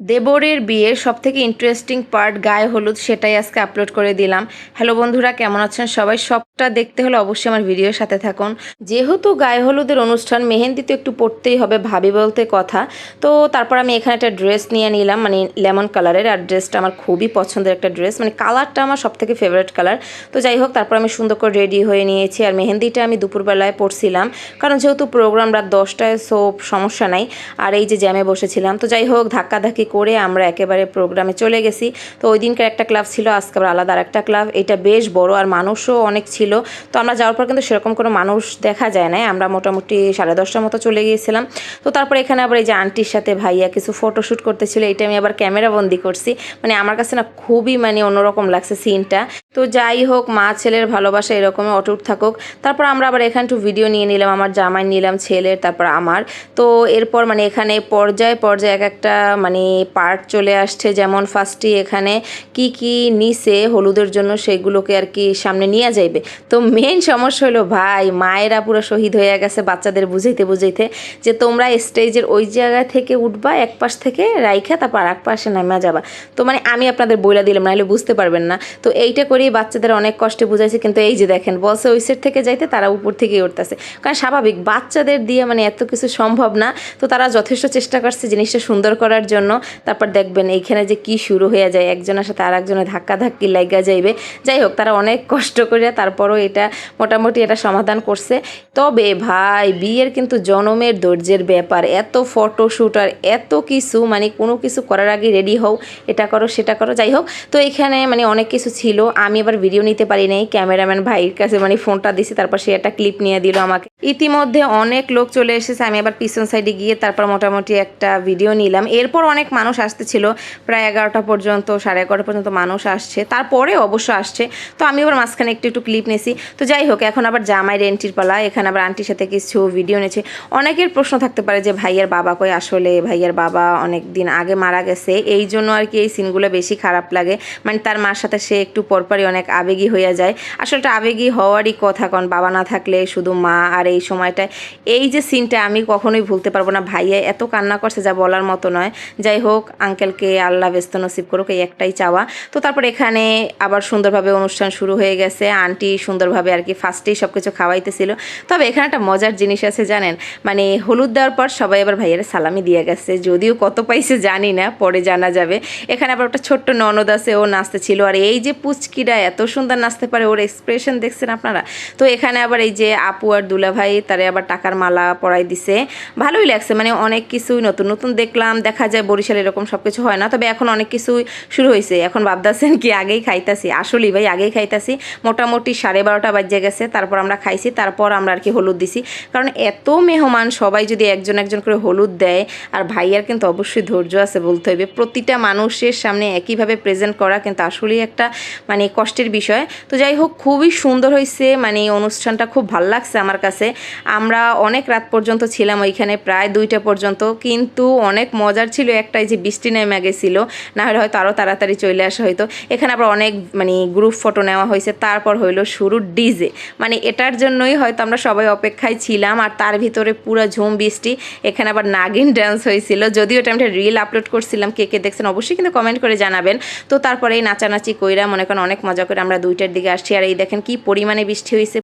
দেবরের বিয়ের সবথেকে ইন্টারেস্টিং পার্ট গায়ে হলুদ, সেটাই আজকে আপলোড করে দিলাম। হ্যালো বন্ধুরা, কেমন আছেন সবাই? সবটা দেখতে হলে অবশ্যই আমার ভিডিওর সাথে থাকুন। যেহেতু গায়ে হলুদের অনুষ্ঠান, মেহেন্দি তো একটু পড়তেই হবে, ভাবি বলতে কথা। তো তারপর আমি এখানে একটা ড্রেস নিয়ে নিলাম, মানে লেমন কালারের। আর ড্রেসটা আমার খুবই পছন্দের একটা ড্রেস, মানে কালারটা আমার সবথেকে ফেভারিট কালার। তো যাই হোক, তারপর আমি সুন্দর করে রেডি হয়ে নিয়েছি। আর মেহেন্দিটা আমি দুপুরবেলায় পড়ছিলাম, কারণ যেহেতু প্রোগ্রাম রাত 10টায়, সো সমস্যা নাই। আর এই যে জ্যামে বসেছিলাম, তো যাই হোক ধাক্কাধাক্কি করে আমরা একেবারে প্রোগ্রামে চলে গেছি। তো ওই দিনকার একটা ক্লাব ছিল, আজকে আবার আলাদা একটা ক্লাব। এটা বেশ বড় আর মানুষও অনেক ছিল। তো আমরা যাওয়ার পর কিন্তু সেরকম কোনো মানুষ দেখা যায় না, আমরা মোটামুটি 10:30টার মতো চলে গিয়েছিলাম। তো তারপর এখানে আবার এই যে আন্টির সাথে ভাইয়া কিছু ফটোশ্যুট করতেছিল, এটা আমি আবার ক্যামেরা বন্দি করছি। মানে আমার কাছে না খুবই অন্যরকম লাগছে সিনটা। তো যাই হোক, মা ছেলের ভালোবাসা এরকমই অটুট থাকুক। তারপর আমরা আবার এখানে একটু ভিডিও নিয়ে নিলাম, আমার জামাই নিলাম, ছেলের, তারপর আমার। তো এরপর এখানে পর্যায়ে পর্যায়ে এক একটা পার্ট চলে আসছে। যেমন ফার্স্টে এখানে কি কি নিছে হলুদের জন্য, সেগুলোকে আর কি সামনে নিয়ে যাইবে। তো মেন সমস্যা হলো ভাই, মায়েরা পুরো শহীদ হয়ে গেছে বাচ্চাদের বুঝাইতে বুঝাইতে, যে তোমরা স্টেজের ওই জায়গা থেকে উঠবা, এক পাশ থেকে রাইখা তারপর আর এক পাশে নামা যাবা। তো আমি আপনাদের বইলা দিলাম, নাহলে বুঝতে পারবেন না। তো এইটা করেই বাচ্চাদের অনেক কষ্টে বুঝাইছে, কিন্তু এই যে দেখেন বসে ওই সেট থেকে যাইতে, তারা উপর থেকেই উঠতেছে। কারণ স্বাভাবিক, বাচ্চাদের দিয়ে এত কিছু সম্ভব না। তো তারা যথেষ্ট চেষ্টা করছে জিনিসটা সুন্দর করার জন্য। তারপর দেখবেন এইখানে যে কি শুরু হয়ে যায়, একজনের সাথে আর একজনের ধাক্কাধাক্কি লাগা যাইবে। যাই হোক, তারা অনেক কষ্ট করে তারপরও এটা মোটামুটি এটা সমাধান করছে। তবে ভাই, বিয়ের কিন্তু জনমের ধৈর্যের ব্যাপার। এত ফটোশ্যুট আর এত কিছু, কোনো কিছু করার আগে রেডি হও, এটা করো সেটা করো। যাই হোক, তো এখানে অনেক কিছু ছিল। আমি আবার ভিডিও নিতে পারি নাই, ক্যামেরাম্যান ভাইয়ের কাছে ফোনটা দিছি, তারপর সে একটা ক্লিপ নিয়ে দিল আমাকে। ইতিমধ্যে অনেক লোক চলে এসেছে, আমি আবার পিছন সাইডে গিয়ে তারপর মোটামুটি একটা ভিডিও নিলাম। এরপর অনেক মানুষ আসতেছিল, প্রায় 11টা পর্যন্ত, 11:30 পর্যন্ত মানুষ আসছে, তারপরে অবশ্য আসছে। তো আমি আবার মাঝখানে একটু একটু ক্লিপ নিয়েছি। তো যাই হোক, এখন আবার জামাইয়ের এন্ট্রির পালা। এখানে আবার আন্টির সাথে কিছু ভিডিও নিয়েছে। অনেকের প্রশ্ন থাকতে পারে যে ভাইয়ের বাবা কই, আসলে ভাইয়ের বাবা অনেক দিন আগে মারা গেছে, এই জন্য আর কি এই সিনগুলো বেশি খারাপ লাগে। তার মার সাথে সে একটু পরপরই অনেক আবেগী হয়ে যায়। আসলে এটা আবেগী হওয়ারই কথা, কারণ বাবা না থাকলে শুধু মা। আর এই সময়টায় এই যে সিনটা আমি কখনোই ভুলতে পারবো না, ভাইয়া এত কান্না করছে যা বলার মতো নয়। যাই হোক, আঙ্কেলকে আল্লাহ ব্যস্ত নসিব করুক, এই একটাই চাওয়া। তো তারপর এখানে আবার সুন্দরভাবে অনুষ্ঠান শুরু হয়ে গেছে। আন্টি সুন্দরভাবে আর কি ফার্স্টেই সব কিছু খাওয়াইতেছিল। তবে এখানে একটা মজার জিনিস আছে জানেন, হলুদ দেওয়ার পর সবাই আবার ভাইয়ারে সালামি দিয়ে গেছে, যদিও কত পাইছে জানি না, পরে জানা যাবে। এখানে আবার একটা ছোট্ট ননদ আছে, ও নাচতেছিল। আর এই যে পুচকিরা এত সুন্দর নাচতে পারে, ওর এক্সপ্রেশন দেখছেন আপনারা? তো এখানে আবার এই যে আপু আর দুলা ভাই, তারে আবার টাকার মালা পরাই দিছে। ভালোই লাগছে, অনেক কিছুই নতুন নতুন দেখলাম। দেখা যায় বরিশাল এরকম সব কিছু হয় না, তবে এখন অনেক কিছুই শুরু হয়েছে। এখন ভাবতেছেন কি আগেই খাইতাছি? আসলেই ভাই আগেই খাইতাছি। মোটামুটি 12:30 বাজে গেছে, তারপর আমরা খাইছি, তারপর আমরা আর কি হলুদ দিছি। কারণ এত মেহমান, সবাই যদি একজন একজন করে হলুদ দেয়, আর ভাইয়ার কিন্তু অবশ্যই ধৈর্য আছে বলতে হবে। প্রতিটা মানুষের সামনে একইভাবে প্রেজেন্ট করা কিন্তু আসলেই একটা কষ্টের বিষয়। তো যাই হোক, খুবই সুন্দর হয়েছে, অনুষ্ঠানটা খুব ভালো লাগছে আমার কাছে। আমরা অনেক রাত পর্যন্ত ছিলাম ওইখানে, প্রায় 2টা পর্যন্ত। কিন্তু অনেক মজার ছিল একটাই, যে বৃষ্টি নেমে গেছিল, না হলে হয়তো আরও তাড়াতাড়ি চলে আসা হয়তো। এখানে আবার অনেক গ্রুপ ফটো নেওয়া হয়েছে। তারপর হইলো শুরু ডিজে, এটার জন্যই হয়তো আমরা সবাই অপেক্ষায় ছিলাম। আর তার ভিতরে পুরো ঝুম বৃষ্টি। এখানে আবার নাগিন ডান্স হয়েছিল, যদিও এটা আমি রিল আপলোড করছিলাম। কে কে দেখছেন অবশ্যই কিন্তু কমেন্ট করে জানাবেন। তো তারপরে এই নাচানাচি কইরা মনে করেন অনেক মজা করে আমরা 2টার দিকে আসছি। আর এই দেখেন কি পরিমাণে বৃষ্টি হয়েছে।